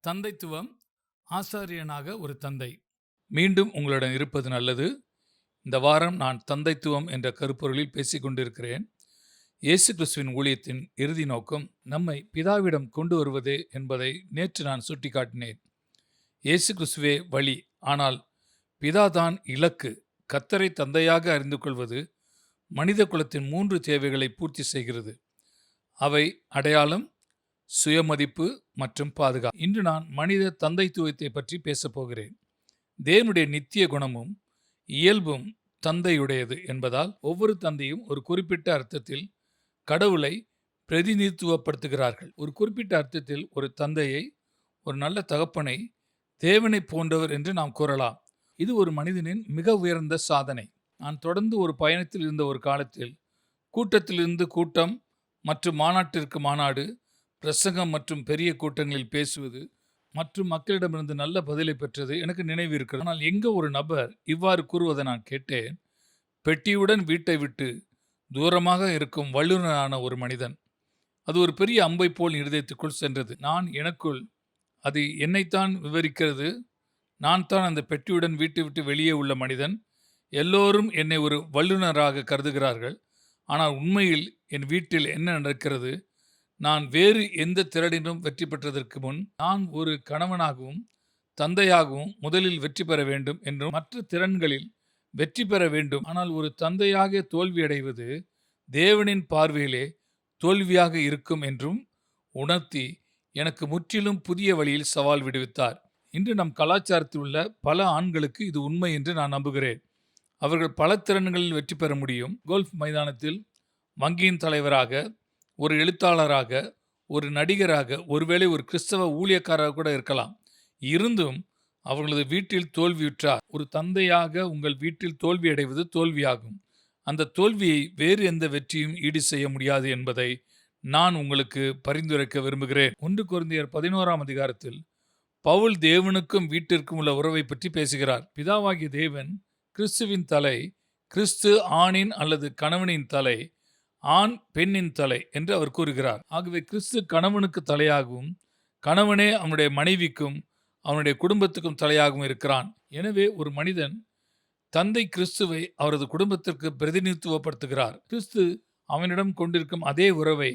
தந்தைத்துவம், ஆசாரியனாக ஒரு தந்தை. மீண்டும் உங்களுடன் இருப்பது நல்லது. இந்த வாரம் நான் தந்தைத்துவம் என்ற கருப்பொருளில் பேசிக் கொண்டிருக்கிறேன். இயேசு கிறிஸ்துவின் ஊழியத்தின் இறுதி நோக்கம் நம்மை பிதாவிடம் கொண்டு வருவதே என்பதை நேற்று நான் சுட்டிக்காட்டினேன். இயேசு கிறிஸ்துவே வழி, ஆனால் பிதாதான் இலக்கு. கர்த்தரை தந்தையாக அறிந்து கொள்வது மனித குலத்தின் 3 தேவைகளை பூர்த்தி செய்கிறது. அவை அடையாளம், சுயமதிப்பு மற்றும் பாதுகாப்பு. இன்று நான் மனித தந்தைத்துவத்தை பற்றி பேசப் போகிறேன். தேவனுடைய நித்திய குணமும் இயல்பும் தந்தையுடையது என்பதால் ஒவ்வொரு தந்தையும் ஒரு குறிப்பிட்ட அர்த்தத்தில் கடவுளை பிரதிநிதித்துவப்படுத்துகிறார்கள். ஒரு குறிப்பிட்ட அர்த்தத்தில் ஒரு தந்தையை, ஒரு நல்ல தகப்பனை தேவனை போன்றவர் என்று நாம் கூறலாம். இது ஒரு மனிதனின் மிக உயர்ந்த சாதனை. நான் தொடர்ந்து ஒரு பயணத்தில் இருந்த ஒரு காலத்தில் கூட்டத்திலிருந்து கூட்டம் மற்றும் மாநாட்டிற்கு மாநாடு, பிரசங்கம் மற்றும் பெரிய கூட்டங்களில் பேசுவது மற்றும் மக்களிடமிருந்து நல்ல பதிலை பெற்றது எனக்கு நினைவு இருக்கிறது. ஆனால் எங்க ஒரு நபர் இவ்வாறு கூறுவதை நான் கேட்டேன். பெட்டியுடன் வீட்டை விட்டு தூரமாக இருக்கும் வல்லுநரான ஒரு மனிதன். அது ஒரு பெரிய அம்பை போல் இருதயத்துக்குள் சென்றது. நான் எனக்குள், அது என்னைத்தான் விவரிக்கிறது. நான் தான் அந்த பெட்டியுடன் வீட்டை விட்டு வெளியே உள்ள மனிதன். எல்லோரும் என்னை ஒரு வல்லுநராக கருதுகிறார்கள். ஆனால் உண்மையில் என் வீட்டில் என்ன நடக்கிறது? நான் வேறு எந்த திறனிலும் வெற்றி பெற்றதற்கு முன் நான் ஒரு கணவனாகவும் தந்தையாகவும் முதலில் வெற்றி பெற வேண்டும் என்றும், மற்ற திறன்களில் வெற்றி பெற வேண்டும். ஆனால் ஒரு தந்தையாக தோல்வியடைவது தேவனின் பார்வையிலே தோல்வியாக இருக்கும் என்றும் உணர்த்தி எனக்கு முற்றிலும் புதிய வழியில் சவால் விடுவித்தார். இன்று நம் கலாச்சாரத்தில் உள்ள பல ஆண்களுக்கு இது உண்மை என்று நான் நம்புகிறேன். அவர்கள் பல திறன்களில் வெற்றி பெற முடியும். கோல்ஃப் மைதானத்தில், வங்கியின் தலைவராக, ஒரு எழுத்தாளராக, ஒரு நடிகராக, ஒருவேளை ஒரு கிறிஸ்தவ ஊழியக்காரராக கூட இருக்கலாம். இருந்தும் அவர்களது வீட்டில் தோல்வியுற்றார். ஒரு தந்தையாக உங்கள் வீட்டில் தோல்வியடைவது தோல்வியாகும். அந்த தோல்வியை வேறு எந்த வெற்றியும் ஈடு செய்ய முடியாது என்பதை நான் உங்களுக்கு பரிந்துரைக்க விரும்புகிறேன். 1 கொரிந்தியர் 11ஆம் அதிகாரத்தில் பவுல் தேவனுக்கும் வீட்டிற்கும் உள்ள உறவை பற்றி பேசுகிறார். பிதாவாகிய தேவன் கிறிஸ்துவின் தலை, கிறிஸ்து ஆணின் அல்லது கணவனின் தலை, ஆண் பெண்ணின் தலை என்று அவர் கூறுகிறார். ஆகவே கிறிஸ்து கணவனுக்கு தலையாகவும், கணவனே அவனுடைய மனைவிக்கும் அவனுடைய குடும்பத்துக்கும் தலையாகவும் இருக்கிறான். எனவே ஒரு மனிதன் தந்தை கிறிஸ்துவை அவரது குடும்பத்திற்கு பிரதிநிதித்துவப்படுத்துகிறார். கிறிஸ்து அவனிடம் கொண்டிருக்கும் அதே உறவை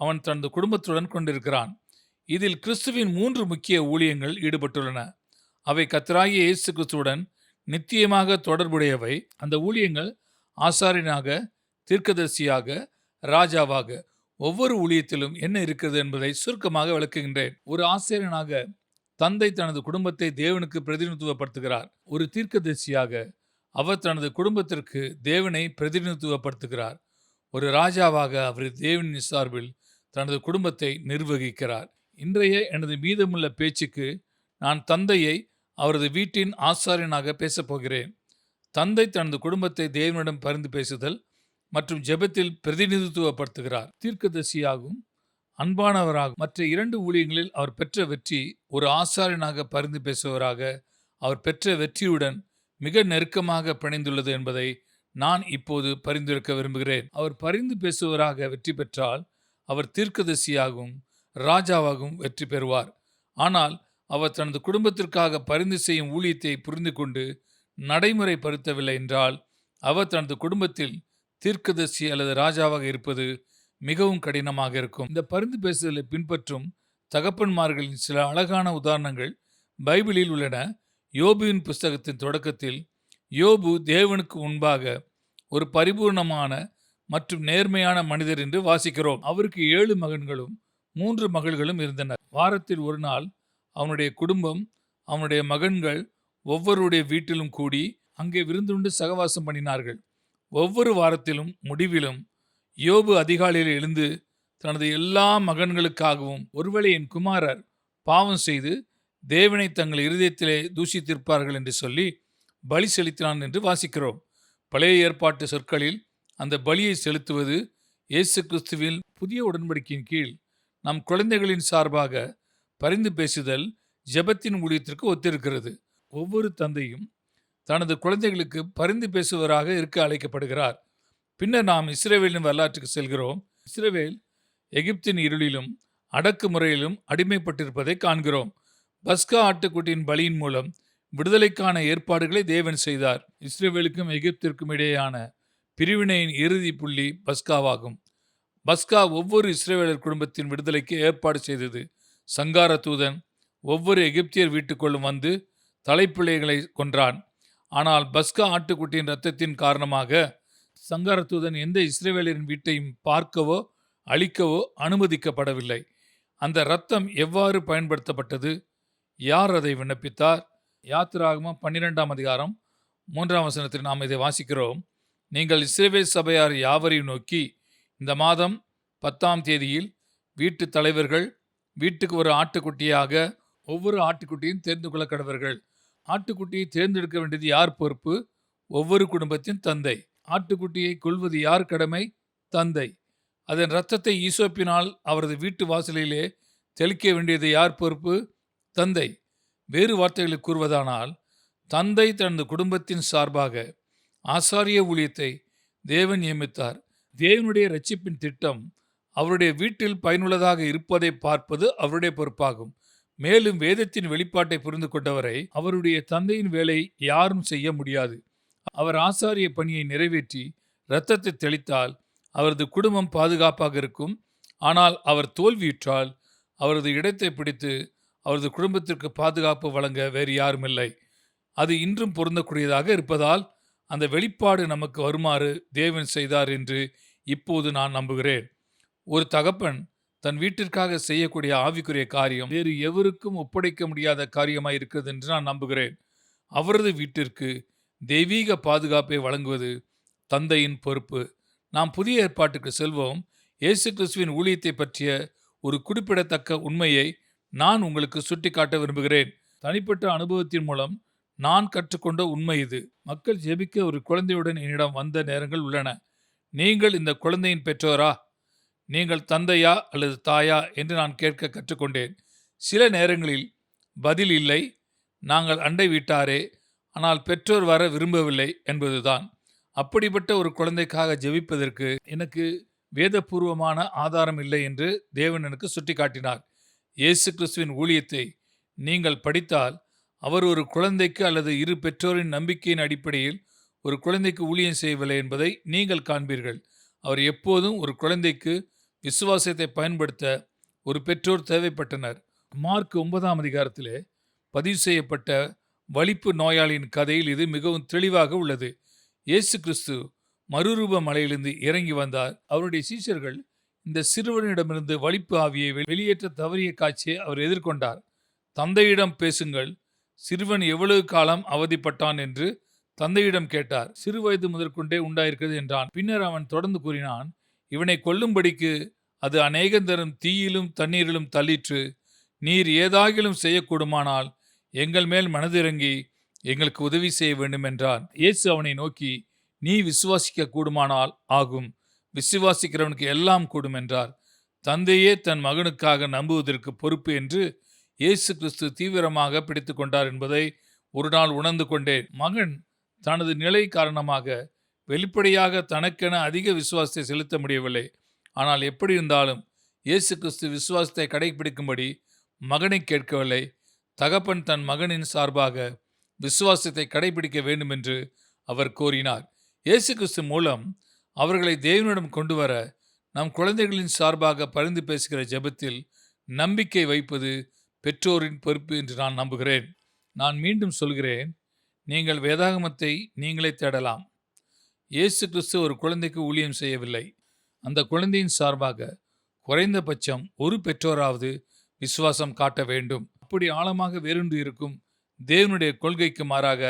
அவன் தனது குடும்பத்துடன் கொண்டிருக்கிறான். இதில் கிறிஸ்துவின் 3 முக்கிய ஊழியங்கள் ஈடுபட்டுள்ளன. அவை கர்த்தராகிய இயேசு கிறிஸ்துவுடன் நித்தியமாக தொடர்புடையவை. அந்த ஊழியங்கள் ஆசாரியனாக, தீர்க்கதரிசியாக, ராஜாவாக. ஒவ்வொரு ஊழியத்திலும் என்ன இருக்கிறது என்பதை சுருக்கமாக விளக்குகின்றேன். ஒரு ஆசாரியனாக தந்தை தனது குடும்பத்தை தேவனுக்கு பிரதிநிதித்துவப்படுத்துகிறார். ஒரு தீர்க்கதரிசியாக அவர் தனது குடும்பத்திற்கு தேவனை பிரதிநிதித்துவப்படுத்துகிறார். ஒரு ராஜாவாக அவர் தேவனின் சார்பில் தனது குடும்பத்தை நிர்வகிக்கிறார். இன்றைய எனது மீதமுள்ள பேச்சுக்கு நான் தந்தையை அவரது வீட்டின் ஆசாரியனாக பேசப்போகிறேன். தந்தை தனது குடும்பத்தை தேவனிடம் பரிந்து பேசுதல் மற்றும் ஜெபத்தில் பிரதிநிதித்துவப்படுத்துகிறார். தீர்க்கதரிசியாகவும் அன்பானவராகவும் மற்ற 2 ஊழியங்களில் அவர் பெற்ற வெற்றி, ஒரு ஆசாரியனாக பரிந்து பேசுவராக அவர் பெற்ற வெற்றியுடன் மிக நெருக்கமாக பிணைந்துள்ளது என்பதை நான் இப்போது பரிந்துரைக்க விரும்புகிறேன். அவர் பரிந்து பேசுவராக வெற்றி பெற்றால் அவர் தீர்க்கதரிசியாகவும் ராஜாவாகவும் வெற்றி பெறுவார். ஆனால் அவர் தனது குடும்பத்திற்காக பரிந்து செய்யும் ஊழியத்தை புரிந்து கொண்டு நடைமுறைப்படுத்தவில்லை என்றால் அவர் தனது குடும்பத்தில் தீர்க்கதரிசி அல்லது ராஜாவாக இருப்பது மிகவும் கடினமாக இருக்கும். இந்த பரிந்து பேசுதலை பின்பற்றும் தகப்பன்மார்களின் சில அழகான உதாரணங்கள் பைபிளில் உள்ளன. யோபுவின் புஸ்தகத்தின் தொடக்கத்தில் யோபு தேவனுக்கு முன்பாக ஒரு பரிபூர்ணமான மற்றும் நேர்மையான மனிதர் என்று வாசிக்கிறோம். அவருக்கு 7 மகன்களும் 3 மகள்களும் இருந்தனர். வாரத்தில் ஒரு நாள் அவனுடைய குடும்பம், அவனுடைய மகன்கள் ஒவ்வொருடைய வீட்டிலும் கூடி அங்கே விருந்துண்டு சகவாசம் பண்ணினார்கள். ஒவ்வொரு வாரத்திலும் முடிவிலும் யோபு அதிகாலையில் எழுந்து தனது எல்லா மகன்களுக்காகவும், ஒருவேளை என் குமாரர் பாவம் செய்து தேவனை தங்கள் இருதயத்திலே தூஷித்திருப்பார்கள் என்று சொல்லி பலி செலுத்தினான் என்று வாசிக்கிறோம். பழைய ஏற்பாட்டு சொற்களில் அந்த பலியை செலுத்துவது இயேசு கிறிஸ்துவில் புதிய உடன்படிக்கையின் கீழ் நம் குழந்தைகளின் சார்பாக பரிந்து பேசுதல் ஜெபத்தின் ஊழியத்திற்கு ஒத்திருக்கிறது. ஒவ்வொரு தந்தையும் தனது குழந்தைகளுக்கு பரிந்து பேசுவராக இருக்க அழைக்கப்படுகிறார். பின்னர் நாம் இஸ்ரவேலின் வரலாற்றுக்கு செல்கிறோம். இஸ்ரவேல் எகிப்தின் இருளிலும் அடக்குமுறையிலும் அடிமைப்பட்டிருப்பதை காண்கிறோம். பஸ்கா ஆட்டுக்குட்டியின் பலியின் மூலம் விடுதலைக்கான ஏற்பாடுகளை தேவன் செய்தார். இஸ்ரவேலுக்கும் எகிப்திற்கும் இடையேயான பிரிவினையின் இறுதி புள்ளி பஸ்காவாகும். பஸ்கா ஒவ்வொரு இஸ்ரவேலர் குடும்பத்தின் விடுதலைக்கு ஏற்பாடு செய்தது. சங்கார தூதன் ஒவ்வொரு எகிப்தியர் வீட்டுக்குள்ளும் வந்து தலைப்பிள்ளைகளை கொன்றான். ஆனால் பஸ்கா ஆட்டுக்குட்டியின் இரத்தத்தின் காரணமாக சங்கார தூதன் எந்த இஸ்ரவேலரின் வீட்டையும் பார்க்கவோ அழிக்கவோ அனுமதிக்கப்படவில்லை. அந்த இரத்தம் எவ்வாறு பயன்படுத்தப்பட்டது? யார் அதை விண்ணப்பித்தார்? யாத்திராகமம் 12ஆம் அதிகாரம் 3ஆம் வசனத்தில் நாம் இதை வாசிக்கிறோம். நீங்கள் இஸ்ரவேல் சபையார் யாவரையும் நோக்கி, இந்த மாதம் 10ஆம் தேதியில் வீட்டு தலைவர்கள் வீட்டுக்கு ஒரு ஆட்டுக்குட்டியாக ஒவ்வொரு ஆட்டுக்குட்டியும் தேர்ந்து கொள்ள கடவர்கள். ஆட்டுக்குட்டியை தேர்ந்தெடுக்க வேண்டியது யார் பொறுப்பு? ஒவ்வொரு குடும்பத்தின் தந்தை. ஆட்டுக்குட்டியை கொல்வது யார் கடமை? தந்தை. அதன் இரத்தத்தை ஈசோப்பினால் அவரது வீட்டு வாசலிலே தெளிக்க வேண்டியது யார் பொறுப்பு? தந்தை. வேறு வார்த்தைகளில் கூறுவதானால், தந்தை தனது குடும்பத்தின் சார்பாக ஆசாரிய ஊழியத்தை தேவன் நியமித்தார். தேவனுடைய இரட்சிப்பின் திட்டம் அவருடைய வீட்டில் பயனுள்ளதாக இருப்பதை பார்ப்பது அவருடைய பொறுப்பாகும். மேலும் வேதத்தின் வெளிப்பாட்டை புரிந்து கொண்டவரை அவருடைய தந்தையின் வேலை யாரும் செய்ய முடியாது. அவர் ஆசாரிய பணியை நிறைவேற்றி இரத்தத்தை தெளித்தால் அவரது குடும்பம் பாதுகாப்பாக இருக்கும். ஆனால் அவர் தோல்வியுற்றால் அவரது இடத்தை பிடித்து அவரது குடும்பத்திற்கு பாதுகாப்பு வழங்க வேறு யாருமில்லை. அது இன்றும் பொருந்தக்கூடியதாக இருப்பதால் அந்த வெளிப்பாடு நமக்கு வருமாறு தேவன் செய்தார் என்று இப்போது நான் நம்புகிறேன். ஒரு தகப்பன் தன் வீட்டிற்காக செய்யக்கூடிய ஆவிக்குரிய காரியம் வேறு எவருக்கும் ஒப்படைக்க முடியாத காரியமாய் இருக்கிறது என்று நான் நம்புகிறேன். அவரது வீட்டிற்கு தெய்வீக பாதுகாப்பை வழங்குவது தந்தையின் பொறுப்பு. நாம் புதிய ஏற்பாட்டுக்கு செல்வோம். இயேசு கிறிஸ்துவின் ஊழியத்தை பற்றிய ஒரு குறிப்பிடத்தக்க உண்மையை நான் உங்களுக்கு சுட்டிக்காட்ட விரும்புகிறேன். தனிப்பட்ட அனுபவத்தின் மூலம் நான் கற்றுக்கொண்ட உண்மை இது. மக்கள் ஜெபிக்க ஒரு குழந்தையுடன் என்னிடம் வந்த நேரங்கள் உள்ளன. நீங்கள் இந்த குழந்தையின் பெற்றோரா? நீங்கள் தந்தையா அல்லது தாயா என்று நான் கேட்க கற்றுக்கொண்டேன். சில நேரங்களில் பதில் இல்லை, நாங்கள் அண்டை வீட்டாரே, ஆனால் பெற்றோர் வர விரும்பவில்லை என்பதுதான். அப்படிப்பட்ட ஒரு குழந்தைக்காக ஜெபிப்பதற்கு எனக்கு வேதபூர்வமான ஆதாரம் இல்லை என்று தேவன் எனக்கு சுட்டிக்காட்டினார். இயேசு கிறிஸ்துவின் ஊழியத்தை நீங்கள் படித்தால் அவர் ஒரு குழந்தைக்கு அல்லது இரு பெற்றோரின் நம்பிக்கையின் அடிப்படையில் ஒரு குழந்தைக்கு ஊழியம் செய்யவில்லை என்பதை நீங்கள் காண்பீர்கள். அவர் எப்போதும் ஒரு குழந்தைக்கு விசுவாசத்தை பயன்படுத்த ஒரு பெற்றோர் தேவைப்பட்டனர். மார்க் 9ஆம் அதிகாரத்திலே பதிவு செய்யப்பட்ட வலிப்பு நோயாளியின் கதையில் இது மிகவும் தெளிவாக உள்ளது. இயேசு கிறிஸ்து மறுரூப மலையிலிருந்து இறங்கி வந்தார். அவருடைய சீஷர்கள் இந்த சிறுவனிடமிருந்து வலிப்பு ஆவியை வெளியேற்ற தவறிய காட்சியை அவர் எதிர்கொண்டார். தந்தையிடம் பேசுங்கள், சிறுவன் எவ்வளவு காலம் அவதிப்பட்டான் என்று தந்தையிடம் கேட்டார். சிறு வயது முதற்கொண்டே உண்டாயிருக்கிறது என்றான். பின்னர் அவன் தொடர்ந்து கூறினான், இவனை கொல்லும்படிக்கு அது அநேகந்தரும் தீயிலும் தண்ணீரிலும் தள்ளிற்று. நீர் ஏதாகிலும் செய்யக்கூடுமானால் எங்கள் மேல் மனதிறங்கி எங்களுக்கு உதவி செய்ய வேண்டும் என்றான். இயேசு அவனை நோக்கி, நீ விசுவாசிக்க கூடுமானால் ஆகும், விசுவாசிக்கிறவனுக்கு எல்லாம் கூடும் என்றார். தந்தையே தன் மகனுக்காக நம்புவதற்கு பொறுப்பு என்று இயேசு கிறிஸ்து தீவிரமாக பிடித்து கொண்டார் என்பதை ஒரு நாள் உணர்ந்து கொண்டேன். மகன் தனது நிலை காரணமாக வெளிப்படையாக தனக்கென அதிக விசுவாசத்தை செலுத்த முடியவில்லை. ஆனால் எப்படி இருந்தாலும் இயேசு கிறிஸ்து விசுவாசத்தை கடைபிடிக்கும்படி மகனை கேட்கவில்லை. தகப்பன் தன் மகனின் சார்பாக விசுவாசத்தை கடைபிடிக்க வேண்டும் என்று அவர் கோரினார். இயேசு கிறிஸ்து மூலம் அவர்களை தேவனிடம் கொண்டு வர நம் குழந்தைகளின் சார்பாக பரிந்து பேசுகிற ஜெபத்தில் நம்பிக்கை வைப்பது பெற்றோரின் பொறுப்பு என்று நான் நம்புகிறேன். நான் மீண்டும் சொல்கிறேன், நீங்கள் வேதாகமத்தை நீங்களே தேடலாம். இயேசு கிறிஸ்து ஒரு குழந்தைக்கு ஊழியம் செய்யவில்லை. அந்த குழந்தையின் சார்பாக குறைந்தபட்சம் ஒரு பெற்றோராவது விசுவாசம் காட்ட வேண்டும். அப்படி ஆழமாக வேரூன்றி இருக்கும் தேவனுடைய கொள்கைக்கு மாறாக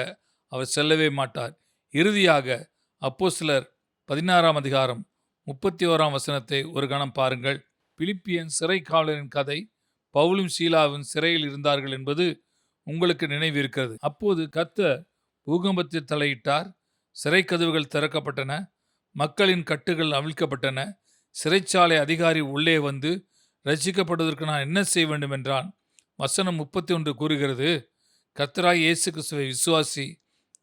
அவர் செல்லவே மாட்டார். இறுதியாக அப்போஸ்தலர் 16ஆம் அதிகாரம் 31ஆம் வசனத்தை ஒரு கணம் பாருங்கள். பிலிப்பியன் சிறை காவலரின் கதை. பவுலும் சீலாவும் சிறையில் இருந்தார்கள் என்பது உங்களுக்கு நினைவிருக்கிறது. அப்போது கர்த்தர் பூகம்பத்தில் தலையிட்டார். சிறை கதவுகள் திறக்கப்பட்டன. மக்களின் கட்டுகள் அவிழ்க்கப்பட்டன. சிறைச்சாலை அதிகாரி உள்ளே வந்து, ரட்சிக்கப்படுவதற்கு நான் என்ன செய்ய வேண்டும் என்றான். வசனம் 31 கூறுகிறது, கர்த்தராகிய இயேசு கிறிஸ்துவை விசுவாசி,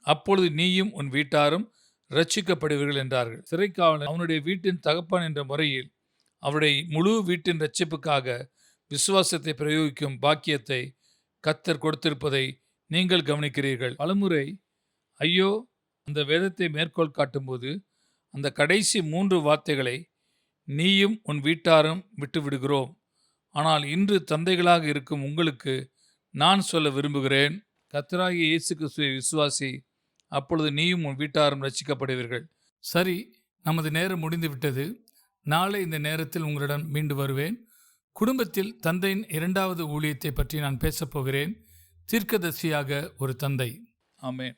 அப்பொழுது நீயும் உன் வீட்டாரும் ரட்சிக்கப்படுவீர்கள் என்றார்கள். சிறைக்காவலன் அவனுடைய வீட்டின் தகப்பன் என்ற முறையில் அவருடைய முழு வீட்டின் ரட்சிப்புக்காக விசுவாசத்தை பிரயோகிக்கும் பாக்கியத்தை கர்த்தர் கொடுத்திருப்பதை நீங்கள் கவனிக்கிறீர்கள். பலமுறை ஐயோ அந்த வேதத்தை மேற்கோள் காட்டும்போது அந்த கடைசி 3 வார்த்தைகளை நீயும் உன் வீட்டாரும் விட்டு விடுகிறோம். ஆனால் இன்று தந்தைகளாக இருக்கும் உங்களுக்கு நான் சொல்ல விரும்புகிறேன், கர்த்தராகிய இயேசு கிறிஸ்துவை விசுவாசி, அப்பொழுது நீயும் உன் வீட்டாரும் ரட்சிக்கப்படுவீர்கள். சரி, நமது நேரம் முடிந்து விட்டது. நாளை இந்த நேரத்தில் உங்களிடம் மீண்டு வருவேன். குடும்பத்தில் தந்தையின் 2வது ஊழியத்தை பற்றி நான் பேசப்போகிறேன். தீர்க்கதரிசியாக ஒரு தந்தை. ஆமென்.